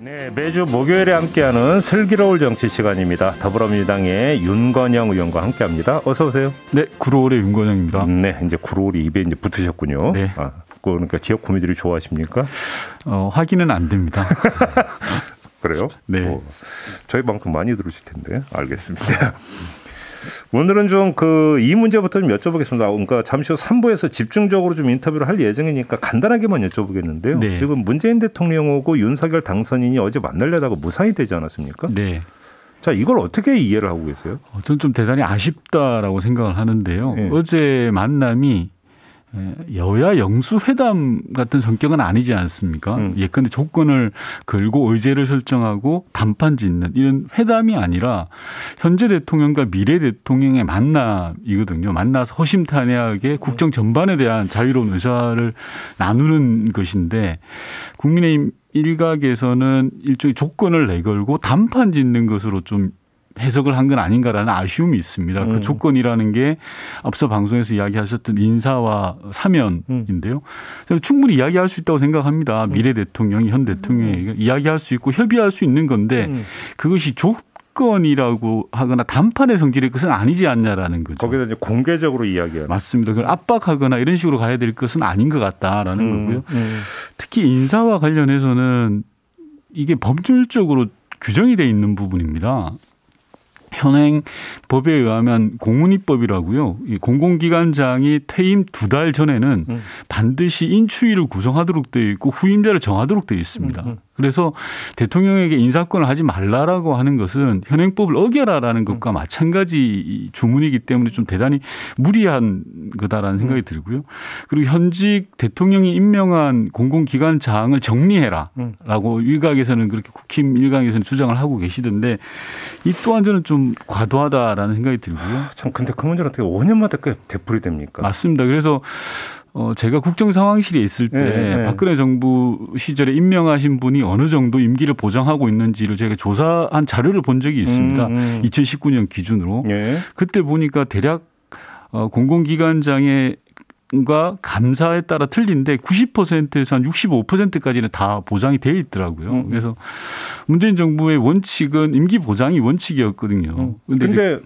네, 매주 목요일에 함께하는 슬기로울 정치 시간입니다. 더불어민주당의 윤건영 의원과 함께합니다. 어서 오세요. 네, 구로울의 윤건영입니다. 네, 이제 구로울이 입에 이제 붙으셨군요. 네. 그러니까 지역 구민들이 좋아하십니까? 확인은 안 됩니다. 그래요? 네. 저희 방송 많이 들으실 텐데. 알겠습니다. 오늘은 좀 이 문제부터 좀 여쭤보겠습니다. 그러니까 잠시 후 3부에서 집중적으로 좀 인터뷰를 할 예정이니까 간단하게만 여쭤보겠는데요. 네. 지금 문재인 대통령하고 윤석열 당선인이 어제 만나려다가 무산이 되지 않았습니까? 네. 자, 이걸 어떻게 이해를 하고 계세요? 저는 좀 대단히 아쉽다라고 생각을 하는데요. 네. 어제 만남이 여야 영수회담 같은 성격은 아니지 않습니까? 예컨대 조건을 걸고 의제를 설정하고 담판 짓는 이런 회담이 아니라 현재 대통령과 미래 대통령의 만남이거든요. 만나서 허심탄회하게 국정 전반에 대한 자유로운 의사를 나누는 것인데 국민의힘 일각에서는 일종의 조건을 내걸고 담판 짓는 것으로 좀 해석을 한 건 아닌가라는 아쉬움이 있습니다. 그 조건이라는 게 앞서 방송에서 이야기하셨던 인사와 사면인데요. 저는 충분히 이야기할 수 있다고 생각합니다. 미래 대통령이 현 대통령에게 이야기할 수 있고 협의할 수 있는 건데 그것이 조건이라고 하거나 담판의 성질의 것은 아니지 않냐라는 거죠. 거기다 이제 공개적으로 이야기하는. 맞습니다. 그걸 압박하거나 이런 식으로 가야 될 것은 아닌 것 같다라는 거고요. 특히 인사와 관련해서는 이게 법률적으로 규정이 되어 있는 부분입니다. 현행 법에 의하면 공문입법이라고요. 이 공공기관장이 퇴임 2달 전에는 반드시 인추위를 구성하도록 되어 있고 후임자를 정하도록 되어 있습니다. 그래서 대통령에게 인사권을 하지 말라라고 하는 것은 현행법을 어겨라라는 것과 마찬가지 주문이기 때문에 좀 대단히 무리한 거다라는 생각이 들고요. 그리고 현직 대통령이 임명한 공공기관장을 정리해라라고 일각에서는 그렇게 국힘 일각에서는 주장을 하고 계시던데 이 또한 저는 좀 과도하다라는 생각이 들고요. 참 근데 그 문제는 어떻게 5년마다 꽤 되풀이 됩니까? 맞습니다. 그래서 제가 국정상황실에 있을 때 박근혜 정부 시절에 임명하신 분이 어느 정도 임기를 보장하고 있는지를 제가 조사한 자료를 본 적이 있습니다. 2019년 기준으로. 그때 보니까 대략 공공기관장의 과 감사에 따라 틀린데 90%에서 한 65%까지는 다 보장이 되어 있더라고요. 그래서 문재인 정부의 원칙은 임기 보장이 원칙이었거든요. 근데 이제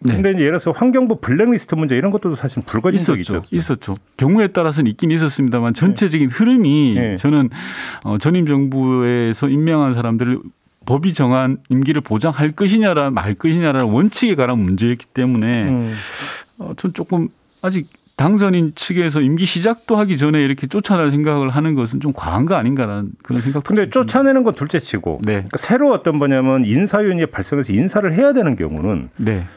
예를 들어서 환경부 블랙리스트 문제 이런 것도 사실 불거진 적이 있었죠. 경우에 따라서는 있긴 있었습니다만 전체적인 흐름이 저는 전임 정부에서 임명한 사람들을 법이 정한 임기를 보장할 것이냐라 말 것이냐라는 원칙에 관한 문제였기 때문에 전 조금 아직 당선인 측에서 임기 시작도 하기 전에 이렇게 쫓아낼 생각을 하는 것은 좀 과한 거 아닌가라는 그런 생각도 근데 쫓아내는 건 둘째치고 그러니까 새로 어떤 뭐냐면 인사위원회 발생해서 인사를 해야 되는 경우는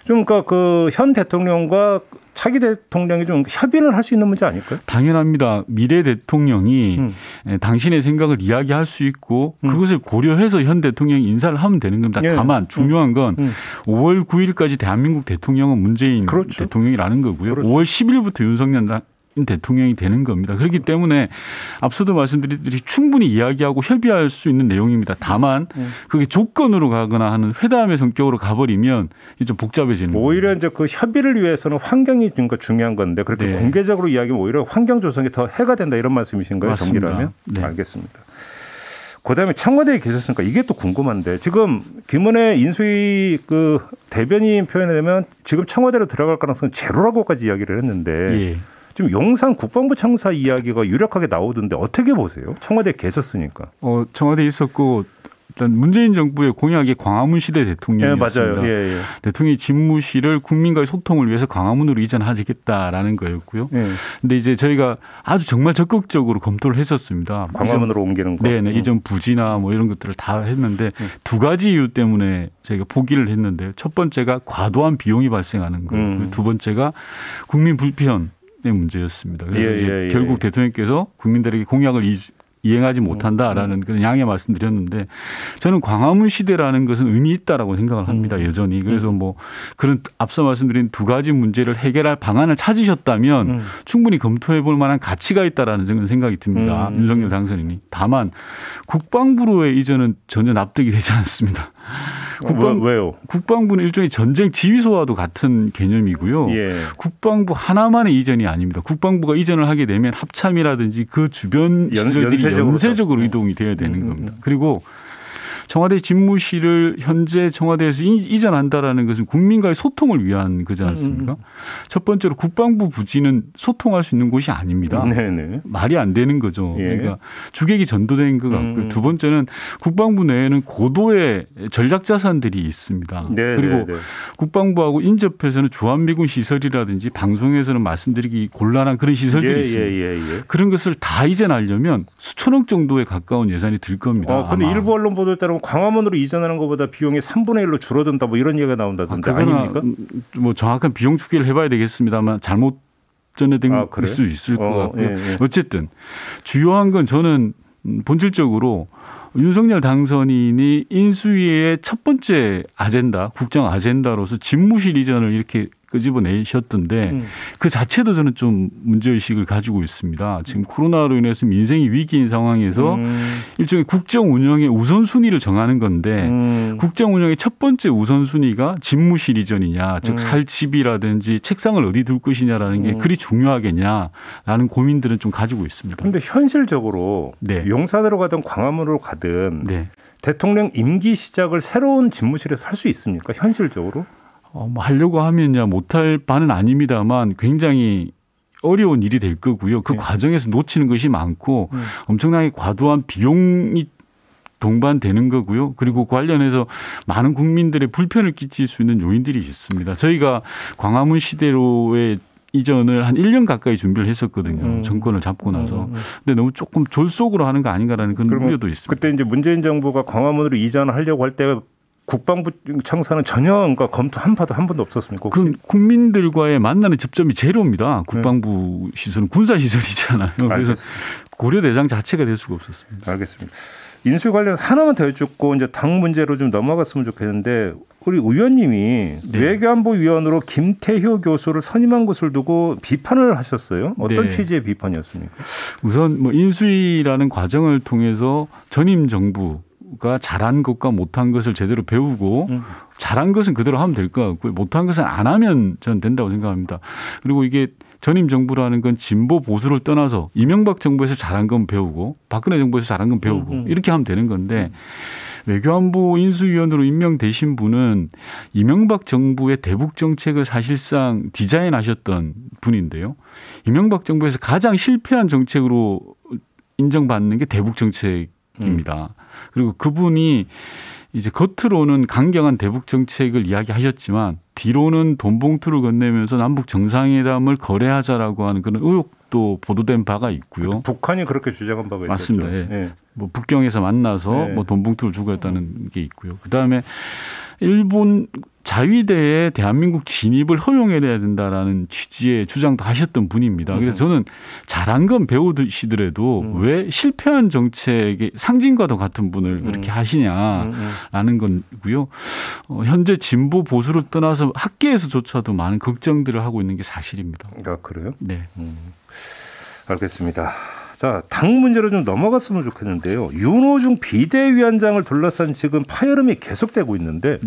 좀 그러니까 그 현 대통령과 차기 대통령이 좀 협의를 할 수 있는 문제 아닐까요? 당연합니다. 미래 대통령이 당신의 생각을 이야기할 수 있고 그것을 고려해서 현 대통령이 인사를 하면 되는 겁니다. 다만 중요한 건 5월 9일까지 대한민국 대통령은 문재인 대통령이라는 거고요. 5월 10일부터 윤석열 대통령이 되는 겁니다. 그렇기 때문에 앞서도 말씀드렸듯이 충분히 이야기하고 협의할 수 있는 내용입니다. 다만 그게 조건으로 가거나 하는 회담의 성격으로 가버리면 좀 복잡해지는 오히려 이제 그 협의를 위해서는 환경이 중요한 건데 그렇게 공개적으로 이야기하면 오히려 환경 조성이 더 해가 된다 이런 말씀이신가요? 맞습니다. 정리라면? 알겠습니다. 그다음에 청와대에 계셨으니까 이게 또 궁금한데 지금 김은혜 인수위 그 대변인 표현에 되면 지금 청와대로 들어갈 가능성은 제로라고까지 이야기를 했는데 지금 용산 국방부 청사 이야기가 유력하게 나오던데 어떻게 보세요? 청와대에 계셨으니까. 청와대에 있었고 일단 문재인 정부의 공약이 광화문 시대 대통령이었습니다. 맞아요. 대통령이 집무실을 국민과의 소통을 위해서 광화문으로 이전하겠다라는 거였고요. 근데 이제 저희가 아주 정말 적극적으로 검토를 했었습니다. 광화문으로 옮기는 거. 이전 부지나 뭐 이런 것들을 다 했는데 두 가지 이유 때문에 저희가 포기를 했는데요. 첫 번째가 과도한 비용이 발생하는 거예요. 두 번째가 국민 불편의 문제였습니다. 그래서 이제 결국 대통령께서 국민들에게 공약을 이행하지 못한다라는 그런 양해 말씀드렸는데 저는 광화문 시대라는 것은 의미 있다라고 생각을 합니다. 여전히. 그래서 뭐 그런 앞서 말씀드린 두 가지 문제를 해결할 방안을 찾으셨다면 충분히 검토해 볼 만한 가치가 있다라는 생각이 듭니다. 윤석열 당선인이. 다만 국방부로의 이전은 전혀 납득이 되지 않습니다. 왜요? 국방부는 일종의 전쟁 지휘소와도 같은 개념이고요. 예. 국방부 하나만의 이전이 아닙니다. 국방부가 이전을 하게 되면 합참이라든지 그 주변 시설들이 연쇄적으로 이동이 돼야 되는 겁니다. 그리고 청와대 집무실을 현재 청와대에서 이전한다라는 것은 국민과의 소통을 위한 거지 않습니까? 첫 번째로 국방부 부지는 소통할 수 있는 곳이 아닙니다. 네네. 말이 안 되는 거죠. 예. 그러니까 주객이 전도된 것 같고요. 두 번째는 국방부 내에는 고도의 전략 자산들이 있습니다. 네네네. 그리고 국방부하고 인접해서는 주한미군 시설이라든지 방송에서는 말씀드리기 곤란한 그런 시설들이 있습니다. 그런 것을 다 이전하려면 수천억 정도에 가까운 예산이 들 겁니다. 그런데 일부 언론 보도에 따르면 광화문으로 이전하는 것보다 비용이 3분의 1로 줄어든다 뭐 이런 얘기가 나온다던데 아닙니까? 뭐 정확한 비용 추계를 해봐야 되겠습니다만 잘못 전해된 걸 수 있을 것 같고요. 예. 어쨌든 주요한 건 저는 본질적으로 윤석열 당선인이 인수위의 첫 번째 아젠다, 국정 아젠다로서 집무실 이전을 이렇게 끄집어내셨던데 그 자체도 저는 좀 문제의식을 가지고 있습니다. 지금 코로나로 인해서 민생이 위기인 상황에서 일종의 국정 운영의 우선순위를 정하는 건데 국정 운영의 첫 번째 우선순위가 집무실 이전이냐, 즉 살 집이라든지 책상을 어디 둘 것이냐라는 게 그리 중요하겠냐라는 고민들은 좀 가지고 있습니다. 그런데 현실적으로 용산으로 가든 광화문으로 가든 대통령 임기 시작을 새로운 집무실에서 할 수 있습니까? 현실적으로? 뭐 하려고 하면야 못할 바는 아닙니다만 굉장히 어려운 일이 될 거고요. 그 과정에서 놓치는 것이 많고 엄청나게 과도한 비용이 동반되는 거고요. 그리고 관련해서 많은 국민들의 불편을 끼칠 수 있는 요인들이 있습니다. 저희가 광화문 시대로의 이전을 한 1년 가까이 준비를 했었거든요. 정권을 잡고 나서. 근데 너무 조금 졸속으로 하는 거 아닌가라는 그런 우려도 있습니다. 그때 이제 문재인 정부가 광화문으로 이전하려고 할 때 국방부 청사는 전혀 검토 한 번도 없었습니까? 그 국민들과의 만나는 접점이 제로입니다. 국방부 시설은 군사 시설이잖아요. 그래서 고려 대상 자체가 될 수가 없었습니다. 알겠습니다. 인수 관련 하나만 더 여쭙고 이제 당 문제로 좀 넘어갔으면 좋겠는데 우리 의원님이 외교안보위원으로 김태효 교수를 선임한 것을 두고 비판을 하셨어요. 어떤 취지의 비판이었습니까? 우선 뭐 인수위라는 과정을 통해서 전임 정부 가 잘한 것과 못한 것을 제대로 배우고 잘한 것은 그대로 하면 될 것 같고요. 못한 것은 안 하면 저는 된다고 생각합니다. 그리고 이게 전임 정부라는 건 진보 보수를 떠나서 이명박 정부에서 잘한 건 배우고 박근혜 정부에서 잘한 건 배우고 이렇게 하면 되는 건데 외교안보 인수위원으로 임명되신 분은 이명박 정부의 대북 정책을 사실상 디자인하셨던 분인데요. 이명박 정부에서 가장 실패한 정책으로 인정받는 게 대북 정책입니다. 그리고 그분이 이제 겉으로는 강경한 대북 정책을 이야기하셨지만 뒤로는 돈 봉투를 건네면서 남북 정상회담을 거래하자라고 하는 그런 의혹도 보도된 바가 있고요. 북한이 그렇게 주장한 바가 있었죠. 맞습니다. 예. 뭐 북경에서 만나서 뭐 돈 봉투를 주고 했다는 게 있고요. 그다음에 일본 자위대에 대한민국 진입을 허용해야 된다라는 취지의 주장도 하셨던 분입니다. 그래서 저는 잘한 건 배우시더라도 왜 실패한 정책의 상징과도 같은 분을 그렇게 하시냐라는 거고요. 현재 진보 보수를 떠나서 학계에서조차도 많은 걱정들을 하고 있는 게 사실입니다. 아, 그래요? 네. 알겠습니다. 자, 당 문제로 좀 넘어갔으면 좋겠는데요. 윤호중 비대위원장을 둘러싼 지금 파열음이 계속되고 있는데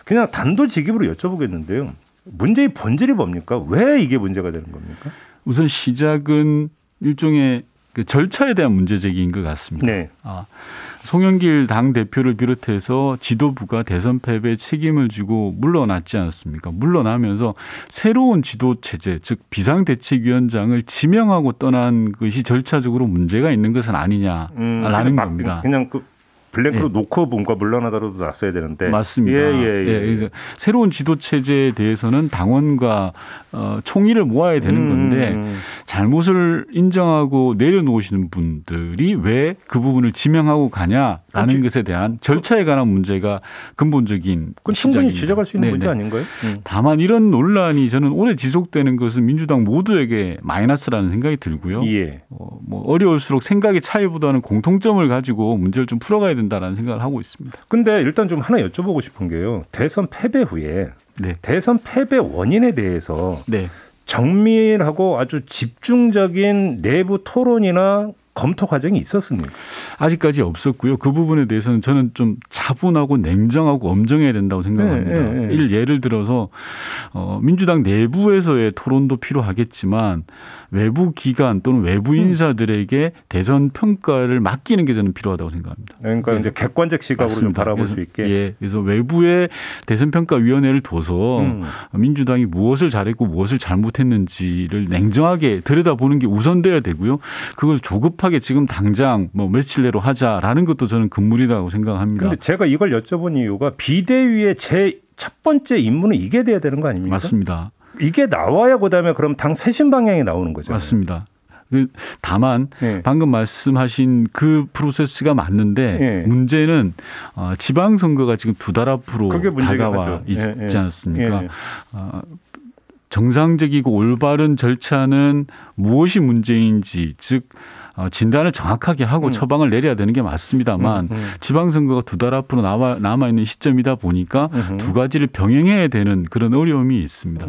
그냥 단도직입으로 여쭤보겠는데요. 문제의 본질이 뭡니까? 왜 이게 문제가 되는 겁니까? 우선 시작은 일종의 그 절차에 대한 문제 제기인 것 같습니다. 송영길 당대표를 비롯해서 지도부가 대선 패배에 책임을 지고 물러났지 않았습니까? 물러나면서 새로운 지도체제, 즉 비상대책위원장을 지명하고 떠난 것이 절차적으로 문제가 있는 것은 아니냐라는 겁니다. 그냥 블랭크로 놓고 뭔가 물러나더라도 났어야 되는데. 맞습니다. 그래서 새로운 지도체제에 대해서는 당원과 총의를 모아야 되는 건데 잘못을 인정하고 내려놓으시는 분들이 왜 그 부분을 지명하고 가냐라는 것에 대한 절차에 관한 문제가 근본적인 충분히 지적할 수 있는 문제 아닌가요? 다만 이런 논란이 저는 오래 지속되는 것은 민주당 모두에게 마이너스라는 생각이 들고요. 뭐 어려울수록 생각의 차이보다는 공통점을 가지고 문제를 좀 풀어가야 된다라는 생각을 하고 있습니다. 근데 일단 좀 하나 여쭤보고 싶은 게요. 대선 패배 후에 대선 패배 원인에 대해서 정밀하고 아주 집중적인 내부 토론이나 검토 과정이 있었습니까? 아직까지 없었고요. 그 부분에 대해서는 저는 좀 차분하고 냉정하고 엄정해야 된다고 생각합니다. 예를 들어서 민주당 내부에서의 토론도 필요하겠지만 외부 기관 또는 외부 인사들에게 대선 평가를 맡기는 게 저는 필요하다고 생각합니다. 그러니까 이제 객관적 시각으로 좀 바라볼 수 있게. 예, 그래서 외부의 대선평가위원회를 둬서 민주당이 무엇을 잘했고 무엇을 잘못했는지를 냉정하게 들여다보는 게 우선돼야 되고요. 그걸 조급하게 지금 당장 뭐 며칠 내로 하자라는 것도 저는 금물이라고 생각합니다. 그런데 제가 이걸 여쭤본 이유가 비대위의 제 첫 번째 임무는 이게 돼야 되는 거 아닙니까? 맞습니다. 이게 나와야 그다음에 그럼 당 쇄신 방향이 나오는 거죠. 맞습니다. 다만 방금 말씀하신 그 프로세스가 맞는데 문제는 지방선거가 지금 2달 앞으로 다가와 있지 않습니까? 정상적이고 올바른 절차는 무엇이 문제인지 즉 진단을 정확하게 하고 처방을 내려야 되는 게 맞습니다만 지방선거가 2달 앞으로 남아있는 시점이다 보니까 두 가지를 병행해야 되는 그런 어려움이 있습니다.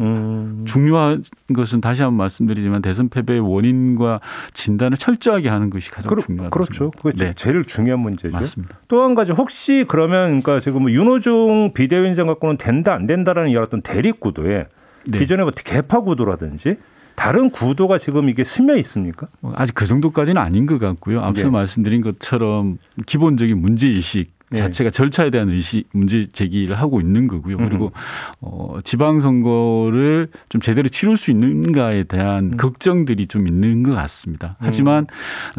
중요한 것은 다시 한번 말씀드리지만 대선 패배의 원인과 진단을 철저하게 하는 것이 가장 중요하다. 그렇죠. 그게 제일 중요한 문제죠. 맞습니다. 또 한 가지 혹시 그러면 그러니까 지금 윤호중 비대위원장 갖고는 된다 안 된다라는 어떤 대립 구도에 기존의 개파 구도라든지 다른 구도가 지금 이게 스며 있습니까? 아직 그 정도까지는 아닌 것 같고요. 앞서 말씀드린 것처럼 기본적인 문제의식 자체가 절차에 대한 문제 제기를 하고 있는 거고요. 그리고 지방선거를 좀 제대로 치룰 수 있는가에 대한 걱정들이 좀 있는 것 같습니다. 하지만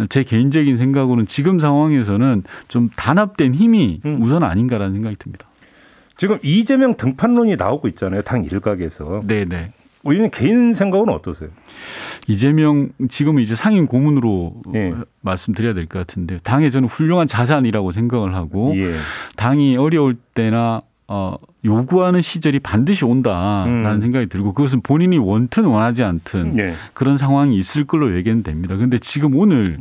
제 개인적인 생각으로는 지금 상황에서는 좀 단합된 힘이 우선 아닌가라는 생각이 듭니다. 지금 이재명 등판론이 나오고 있잖아요. 당 일각에서. 네네. 의원님 개인 생각은 어떠세요? 이재명 지금은 이제 상임 고문으로 말씀드려야 될 것 같은데 당에 저는 훌륭한 자산이라고 생각을 하고 당이 어려울 때나 요구하는 시절이 반드시 온다라는 생각이 들고 그것은 본인이 원든 원하지 않든 그런 상황이 있을 걸로 예견됩니다. 그런데 지금 오늘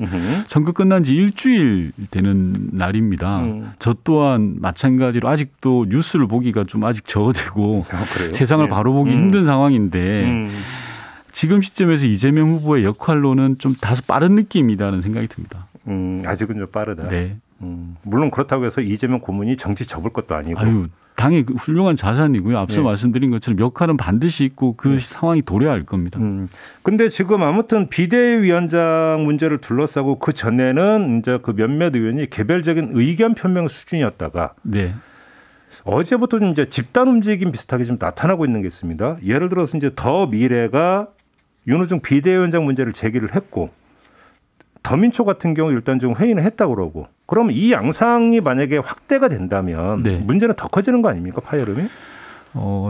선거 끝난 지 일주일 되는 날입니다. 저 또한 마찬가지로 아직도 뉴스를 보기가 좀 아직 저어되고 세상을 바로 보기 힘든 상황인데 지금 시점에서 이재명 후보의 역할로는 좀 다소 빠른 느낌이라는 생각이 듭니다. 아직은 좀 빠르다. 네. 물론 그렇다고 해서 이재명 고문이 정치 접을 것도 아니고. 당이 훌륭한 자산이고요. 앞서 말씀드린 것처럼 역할은 반드시 있고 그 상황이 도래할 겁니다. 근데 지금 아무튼 비대위원장 문제를 둘러싸고 그 전에는 이제 그 몇몇 의원이 개별적인 의견 표명 수준이었다가 어제부터 좀 이제 집단 움직임 비슷하게 좀 나타나고 있는 게 있습니다. 예를 들어서 이제 더 미래가 윤호중 비대위원장 문제를 제기를 했고 더민초 같은 경우 일단 좀 회의는 했다고 그러고 그러면 이 양상이 만약에 확대가 된다면 문제는 더 커지는 거 아닙니까? 파열음이?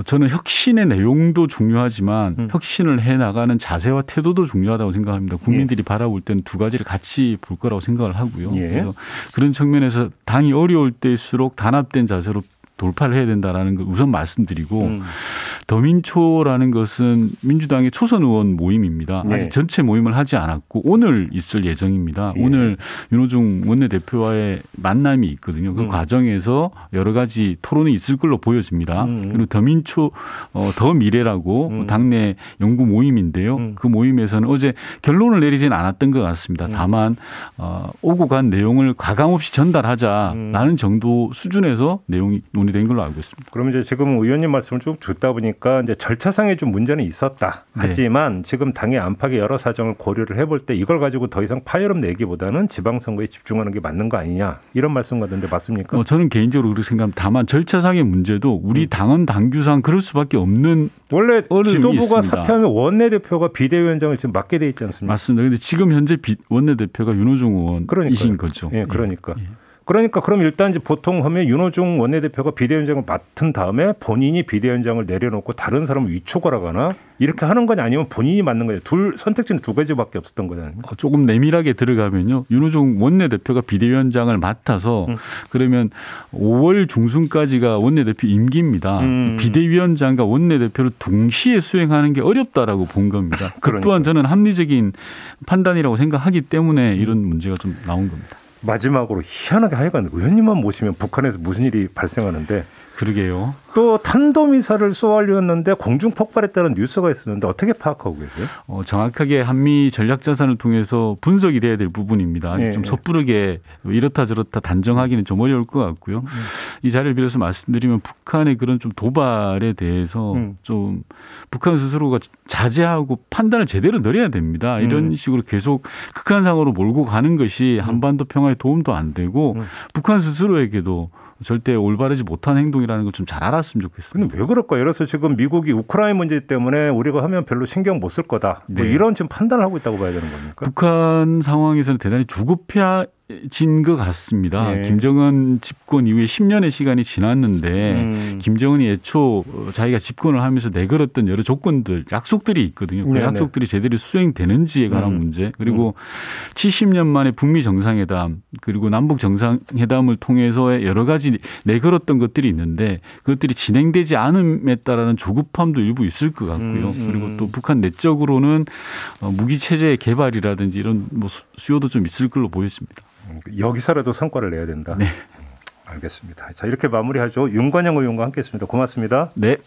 저는 혁신의 내용도 중요하지만 혁신을 해나가는 자세와 태도도 중요하다고 생각합니다. 국민들이 바라볼 때는 두 가지를 같이 볼 거라고 생각을 하고요. 그래서 그런 측면에서 당이 어려울 때일수록 단합된 자세로 돌파를 해야 된다라는 걸 우선 말씀드리고 더민초라는 것은 민주당의 초선 의원 모임입니다. 아직 전체 모임을 하지 않았고 오늘 있을 예정입니다. 오늘 윤호중 원내대표와의 만남이 있거든요. 그 과정에서 여러 가지 토론이 있을 걸로 보여집니다. 그리고 더민초 더 미래라고 당내 연구 모임인데요. 그 모임에서는 어제 결론을 내리지는 않았던 것 같습니다. 다만 오고 간 내용을 가감 없이 전달하자라는 정도 수준에서 내용이 논의된 걸로 알고 있습니다. 그럼 이제 지금 의원님 말씀을 쭉 듣다 보니까 이제 절차상에 좀 문제는 있었다. 하지만 지금 당의 안팎의 여러 사정을 고려를 해볼 때 이걸 가지고 더 이상 파열음 내기보다는 지방선거에 집중하는 게 맞는 거 아니냐 이런 말씀 같은데 맞습니까? 저는 개인적으로 그렇게 생각합니다. 다만 절차상의 문제도 우리 당은 당규상 그럴 수밖에 없는 원래 지도부가 있습니다. 사퇴하면 원내대표가 비대위원장을 지금 맡게 돼 있지 않습니까? 맞습니다. 그런데 지금 현재 원내대표가 윤호중 의원이신 거죠. 그러니까. 그러니까 그럼 일단 이제 보통 하면 윤호중 원내대표가 비대위원장을 맡은 다음에 본인이 비대위원장을 내려놓고 다른 사람을 위촉하거나 이렇게 하는 거냐 아니면 본인이 맡는 거냐. 선택지는 두 가지밖에 없었던 거잖아요. 조금 내밀하게 들어가면요. 윤호중 원내대표가 비대위원장을 맡아서 그러면 5월 중순까지가 원내대표 임기입니다. 비대위원장과 원내대표를 동시에 수행하는 게 어렵다라고 본 겁니다. 그 또한 저는 합리적인 판단이라고 생각하기 때문에 이런 문제가 좀 나온 겁니다. 마지막으로 희한하게 하여간 의원님만 모시면 북한에서 무슨 일이 발생하는데 그러게요. 또 탄도미사를 쏘아올렸는데 공중 폭발했다는 뉴스가 있었는데 어떻게 파악하고 계세요? 정확하게 한미 전략자산을 통해서 분석이 돼야 될 부분입니다. 아직 좀 섣부르게 이렇다 저렇다 단정하기는 좀 어려울 것 같고요. 이 자리를 빌어서 말씀드리면 북한의 그런 좀 도발에 대해서 좀 북한 스스로가 자제하고 판단을 제대로 내려야 됩니다. 이런 식으로 계속 극한상으로 몰고 가는 것이 한반도 평화에 도움도 안 되고 북한 스스로에게도 절대 올바르지 못한 행동이라는 걸 좀 잘 알았으면 좋겠습니다. 근데 왜 그럴까요? 예를 들어서 지금 미국이 우크라이나 문제 때문에 우리가 하면 별로 신경 못 쓸 거다. 뭐 이런 지금 판단을 하고 있다고 봐야 되는 겁니까? 북한 상황에서는 대단히 조급해진 것 같습니다. 김정은 집권 이후에 10년의 시간이 지났는데 김정은이 애초 자기가 집권을 하면서 내걸었던 여러 조건들, 약속들이 있거든요. 그 약속들이 제대로 수행되는지에 관한 문제. 그리고 70년 만에 북미 정상회담 그리고 남북 정상회담을 통해서의 여러 가지 내걸었던 것들이 있는데 그것들이 진행되지 않음에 따른 조급함도 일부 있을 것 같고요. 그리고 또 북한 내적으로는 무기 체제 개발이라든지 이런 뭐 수요도 좀 있을 걸로 보였습니다. 여기서라도 성과를 내야 된다. 네. 알겠습니다. 자, 이렇게 마무리하죠. 윤관영 의원과 함께했습니다. 고맙습니다. 네.